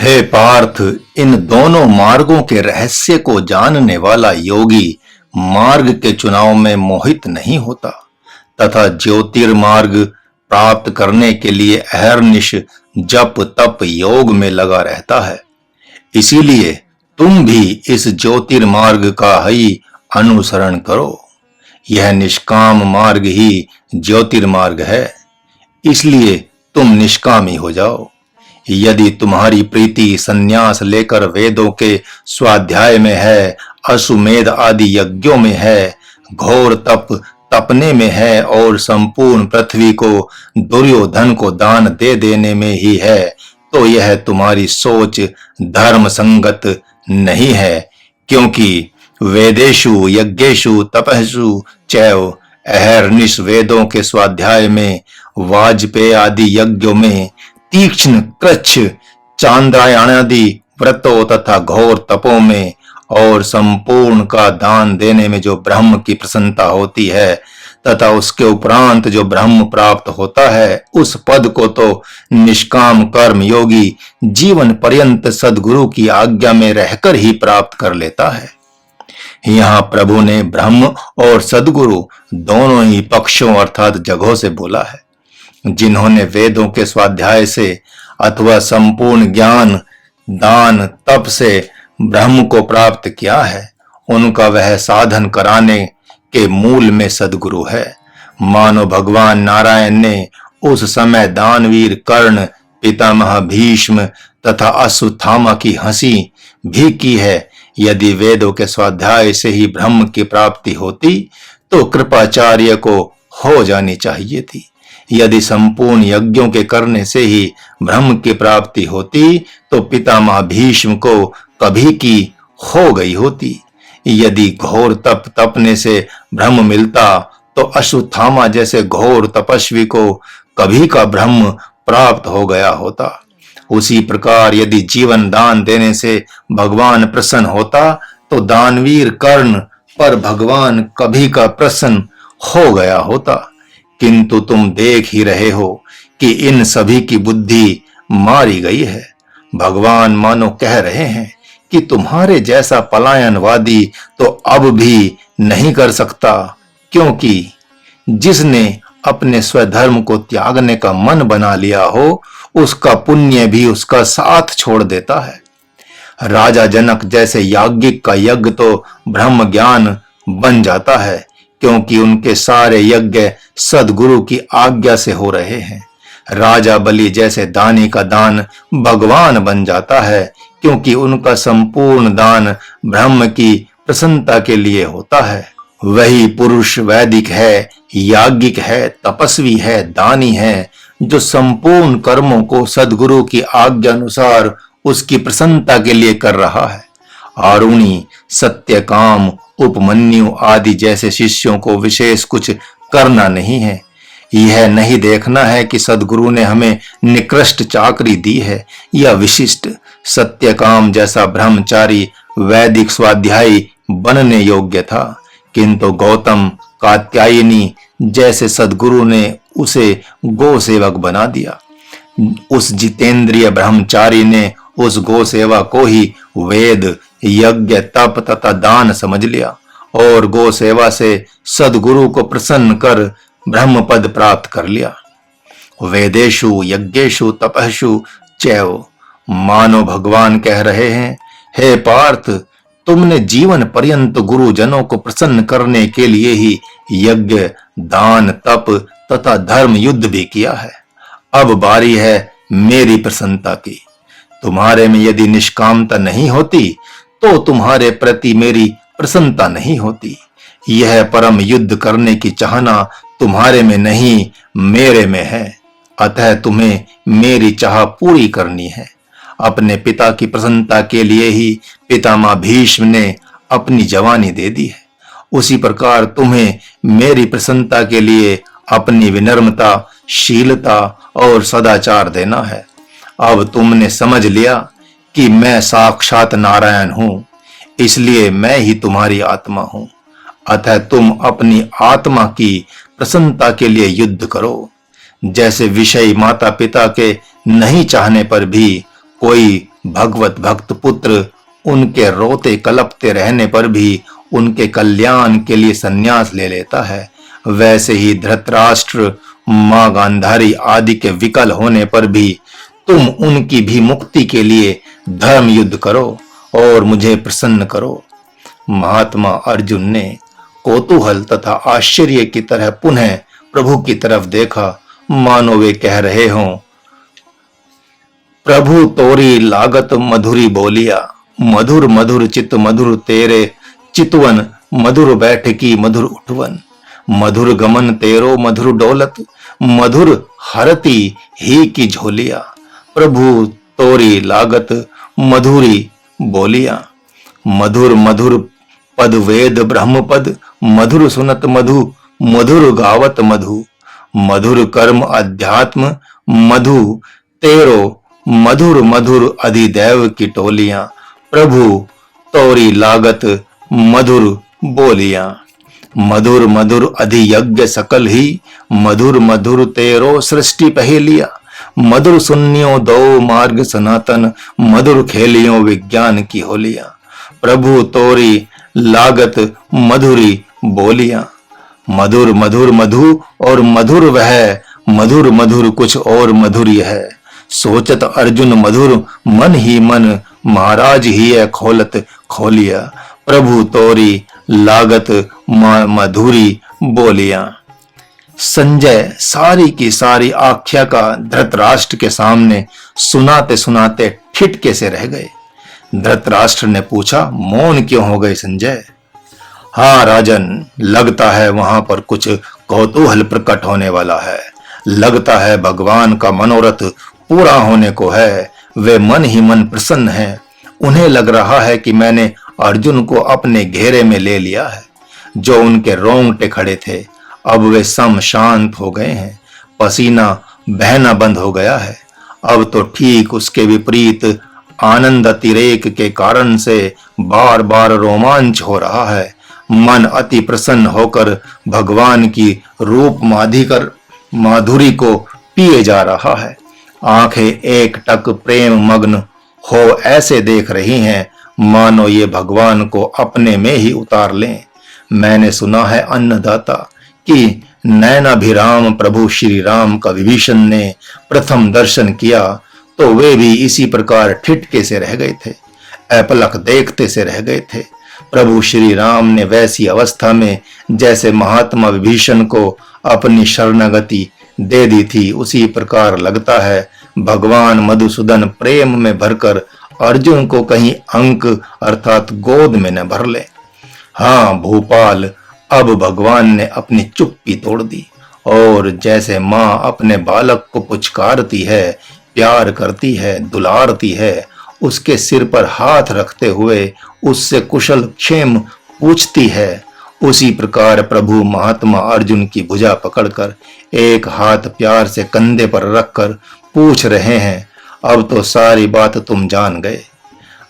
हे पार्थ, इन दोनों मार्गों के रहस्य को जानने वाला योगी मार्ग के चुनाव में मोहित नहीं होता तथा ज्योतिर्मार्ग प्राप्त करने के लिए अहर्निश जप तप योग में लगा रहता है। इसीलिए तुम भी इस ज्योतिर्मार्ग का ही अनुसरण करो। यह निष्काम मार्ग ही ज्योतिर्मार्ग है, इसलिए तुम निष्कामी हो जाओ। यदि तुम्हारी प्रीति संन्यास लेकर वेदों के स्वाध्याय में है, अश्वमेध आदि यज्ञों में है, घोर तप तपने में है और संपूर्ण पृथ्वी को दुर्योधन को दान दे देने में ही है, तो यह तुम्हारी सोच धर्म संगत नहीं है। क्योंकि वेदेषु यज्ञेषु तपस्सु चैव अहर्निश वेदों के स्वाध्याय में, वाजपेय आदि यज्ञों में, तीक्ष्ण कृच्छ चांद्रायणादि व्रतों तथा घोर तपों में और संपूर्ण का दान देने में जो ब्रह्म की प्रसन्नता होती है तथा उसके उपरांत जो ब्रह्म प्राप्त होता है, उस पद को तो निष्काम कर्म योगी जीवन पर्यंत सद्गुरु की आज्ञा में रहकर ही प्राप्त कर लेता है। यहाँ प्रभु ने ब्रह्म और सद्गुरु दोनों ही पक्षों अर्थात जगहों से बोला है। जिन्होंने वेदों के स्वाध्याय से अथवा संपूर्ण ज्ञान दान तप से ब्रह्म को प्राप्त किया है, उनका वह साधन कराने के मूल में सद्गुरु है। मानो भगवान नारायण ने उस समय दानवीर कर्ण, पितामह भीष्म तथा अश्वत्थामा की हंसी भी की है। यदि वेदों के स्वाध्याय से ही ब्रह्म की प्राप्ति होती तो कृपाचार्य को हो जानी चाहिए थी। यदि संपूर्ण यज्ञों के करने से ही ब्रह्म की प्राप्ति होती तो पितामह भीष्म को कभी की हो गई होती। यदि घोर तप तपने से ब्रह्म मिलता तो अश्वत्थामा जैसे घोर तपस्वी को कभी का ब्रह्म प्राप्त हो गया होता। उसी प्रकार यदि जीवन दान देने से भगवान प्रसन्न होता तो दानवीर कर्ण पर भगवान कभी का प्रसन्न हो गया होता। किंतु तुम देख ही रहे हो कि इन सभी की बुद्धि मारी गई है। भगवान मानो कह रहे हैं कि तुम्हारे जैसा पलायनवादी तो अब भी नहीं कर सकता, क्योंकि जिसने अपने स्वधर्म को त्यागने का मन बना लिया हो, उसका पुण्य भी उसका साथ छोड़ देता है। राजा जनक जैसे याज्ञिक का यज्ञ तो ब्रह्म ज्ञान बन जाता है, क्योंकि उनके सारे यज्ञ सद्गुरु की आज्ञा से हो रहे हैं। राजा बलि जैसे दानी का दान भगवान बन जाता है, क्योंकि उनका संपूर्ण दान ब्रह्म की प्रसन्नता के लिए होता है। वही पुरुष वैदिक है, याज्ञिक है, तपस्वी है, दानी है, जो संपूर्ण कर्मों को सद्गुरु की आज्ञा अनुसार उसकी प्रसन्नता के लिए कर रहा है। आरुणि, सत्यकाम, उपमन्यु आदि जैसे शिष्यों को विशेष कुछ करना नहीं है। यह नहीं देखना है कि सद्गुरु ने हमें निकृष्ट चाकरी दी है या विशिष्ट। सत्यकाम जैसा ब्रह्मचारी वैदिक स्वाध्यायी बनने योग्य था, किंतु गौतम कात्यायनी जैसे सद्गुरु ने उसे गो सेवक बना दिया। उस जितेंद्रिय ब्रह्मचारी ने उस गो सेवा को ही वेद यज्ञ तप तथा दान समझ लिया और गो सेवा से सद्गुरु को प्रसन्न कर ब्रह्म पद प्राप्त कर लिया। वेदेषु यज्ञेषु तपस्सु चैव, मानो भगवान कह रहे हैं, हे पार्थ, तुमने जीवन पर्यंत गुरुजनों को प्रसन्न करने के लिए ही यज्ञ दान तप तथा धर्म युद्ध भी किया है। अब बारी है मेरी प्रसन्नता की। तुम्हारे में यदि निष्कामता नहीं होती तो तुम्हारे प्रति मेरी प्रसन्नता नहीं होती। यह परम युद्ध करने की चाहना तुम्हारे में नहीं, मेरे में है। अतः तुम्हें मेरी चाह पूरी करनी है। अपने पिता की प्रसन्नता के लिए ही पितामह भीष्म ने अपनी जवानी दे दी है। उसी प्रकार तुम्हें मेरी प्रसन्नता के लिए अपनी विनम्रता, शीलता और सदाचार देना है। अब तुमने समझ लिया कि मैं साक्षात नारायण हूं, इसलिए मैं ही तुम्हारी आत्मा हूं। अतः तुम अपनी आत्मा की प्रसन्नता के लिए युद्ध करो। जैसे विषयी माता पिता के नहीं चाहने पर भी कोई भगवत भक्त पुत्र उनके रोते कलपते रहने पर भी उनके कल्याण के लिए संन्यास ले लेता है, वैसे ही धृतराष्ट्र, मां गांधारी आदि के विकल होने पर भी तुम उनकी भी मुक्ति के लिए धर्म युद्ध करो और मुझे प्रसन्न करो। महात्मा अर्जुन ने कौतूहल तथा आश्चर्य की तरह पुनः प्रभु की तरफ देखा, मानो वे कह रहे हों, प्रभु तोरी लागत मधुरी बोलिया, मधुर मधुर चित मधुर तेरे चितवन, मधुर बैठकी मधुर उठवन, मधुर गमन तेरो मधुर डोलत, मधुर हरती ही की झोलिया, प्रभु तोरी लागत मधुरी बोलिया। मधुर मधुर पद वेद ब्रह्म पद, मधुर सुनत मधु, मधुर गावत मधु, मधुर कर्म अध्यात्म मधु, तेरो मधुर मधुर अधिदैव की टोलियां, प्रभु तोरी लागत मधुर बोलियां। मधुर मधुर अधियज्ञ सकल ही, मधुर मधुर तेरो सृष्टि पहेलिया, मधुर सुन्नियों दो मार्ग सनातन, मधुर खेलियों विज्ञान की होलियां, प्रभु तोरी लागत मधुरी बोलियां। मधुर मधुर मधु और मधुर वह, मधुर मधुर कुछ और मधुर्य है। सोचत अर्जुन मधुर मन ही मन, महाराज ही है खोलत खोलिया, प्रभु तोरी लागत मधुरी बोलियां। संजय सारी की सारी आख्या का धृतराष्ट्र के सामने सुनाते सुनाते ठिठके से रह गए। धृतराष्ट्र ने पूछा, मौन क्यों हो गए संजय? हाँ राजन, लगता है वहां पर कुछ कौतूहल प्रकट होने वाला है। लगता है भगवान का मनोरथ पूरा होने को है। वे मन ही मन प्रसन्न हैं। उन्हें लग रहा है कि मैंने अर्जुन को अपने घेरे में ले लिया है। जो उनके रोंगटे खड़े थे, अब वे सम शांत हो गए हैं। पसीना बहना बंद हो गया है। अब तो ठीक उसके विपरीत आनंद अतिरेक के कारण से बार बार रोमांच हो रहा है। मन अति प्रसन्न होकर भगवान की रूप माधुरी को पिए जा रहा है। आंखें एक टक प्रेम मग्न हो ऐसे देख रही हैं, मानो ये भगवान को अपने में ही उतार लें। मैंने सुना है अन्नदाता कि नैनाभिराम प्रभु श्री राम का विभीषण ने प्रथम दर्शन किया तो वे भी इसी प्रकार ठिठके से रह गए थे, अपलक देखते से रह गए थे। प्रभु श्री राम ने वैसी अवस्था में जैसे महात्मा विभीषण को अपनी शरणागति दे दी थी, उसी प्रकार लगता है भगवान मधुसूदन प्रेम में भरकर अर्जुन को कहीं अंक अर्थात गोद में न भर ले। हाँ भूपाल, अब भगवान ने अपनी चुप्पी तोड़ दी और जैसे माँ अपने बालक को पुचकारती है, प्यार करती है, दुलारती है, उसके सिर पर हाथ रखते हुए उससे कुशल क्षेम पूछती है, उसी प्रकार प्रभु महात्मा अर्जुन की भुजा पकड़कर एक हाथ प्यार से कंधे पर रखकर पूछ रहे हैं, अब तो सारी बात तुम जान गए।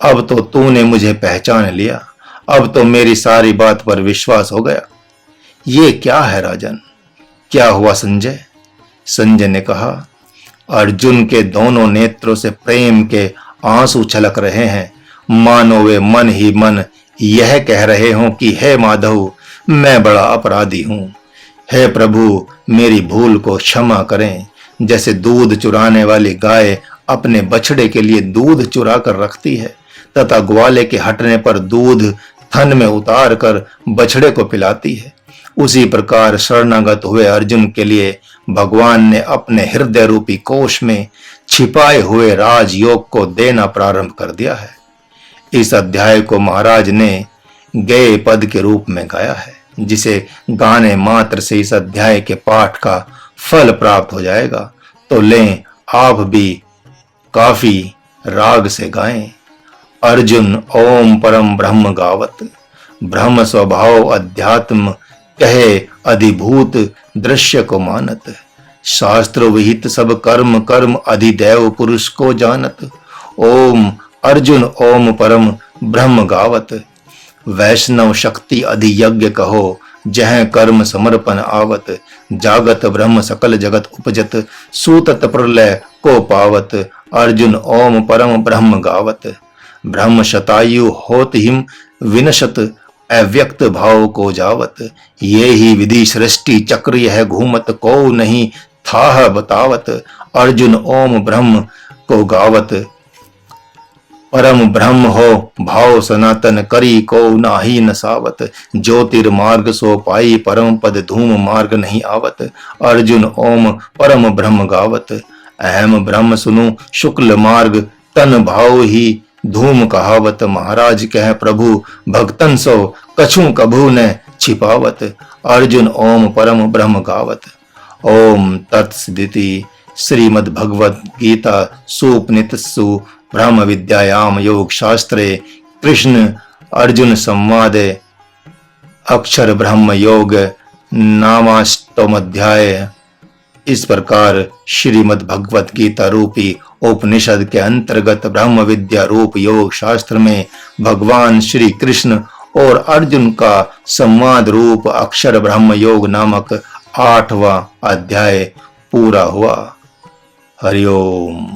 अब तो तूने मुझे पहचान लिया। अब तो मेरी सारी बात पर विश्वास हो गया। ये क्या है राजन? क्या हुआ संजय? संजय ने कहा, अर्जुन के दोनों नेत्रों से प्रेम के आंसू छलक रहे हैं, मानो वे मन ही मन यह कह रहे हों कि हे माधव, मैं बड़ा अपराधी हूं। हे प्रभु, मेरी भूल को क्षमा करें। जैसे दूध चुराने वाली गाय अपने बछड़े के लिए दूध चुरा कर रखती है तथा ग्वाले के हटने पर दूध थन में उतार कर बछड़े को पिलाती है, उसी प्रकार शरणागत हुए अर्जुन के लिए भगवान ने अपने हृदय रूपी कोश में छिपाए हुए राजयोग को देना प्रारंभ कर दिया है। इस अध्याय को महाराज ने गेय पद के रूप में गाया है, जिसे गाने मात्र से इस अध्याय के पाठ का फल प्राप्त हो जाएगा। तो लें आप भी काफी राग से गाएं। अर्जुन ओम परम ब्रह्म गावत, ब्रह्म स्वभाव अध्यात्म कहे अधिभूत दृश्य को मानत, शास्त्र विहित सब कर्म कर्म अधिदैव पुरुष को जानत। ओम अर्जुन ओम परम ब्रह्म गावत, वैष्णव शक्ति अधियज्ञ कहो, जह कर्म समर्पण आवत, जागत ब्रह्म सकल जगत उपजत, सूतत प्रलय को पावत, अर्जुन ओम परम ब्रह्म गावत। ब्रह्म शतायु होत हिम विनशत, अव्यक्त भाव को जावत। ये ही विधि सृष्टि चक्र यह घूमत, को नहीं थाह बतावत। अर्जुन ओम ब्रह्म को गावत, परम ब्रह्म हो भाव सनातन, करी को नाही नसावत। ज्योतिर्मार्ग सो पाई परम पद, धूम मार्ग नहीं आवत। अर्जुन ओम परम ब्रह्म गावत, अहम ब्रह्म सुनु शुक्ल मार्ग, तन भाव ही धूम कहावत। महाराज कह प्रभु भक्तन सो, कछु कभू न छिपावत। अर्जुन ओम परम ब्रह्म गावत। ओम तत्सदिति। श्रीमद् भगवद गीता सुपनिषत्सु ब्रह्म विद्यायाम योग शास्त्रे कृष्ण अर्जुन संवादे अक्षर ब्रह्म योग नामाष्टम अध्याय। इस प्रकार श्रीमद् भगवत गीता रूपी उपनिषद के अंतर्गत ब्रह्म विद्या रूप योग शास्त्र में भगवान श्री कृष्ण और अर्जुन का संवाद रूप अक्षर ब्रह्म योग नामक 8वां अध्याय पूरा हुआ। हरिओम।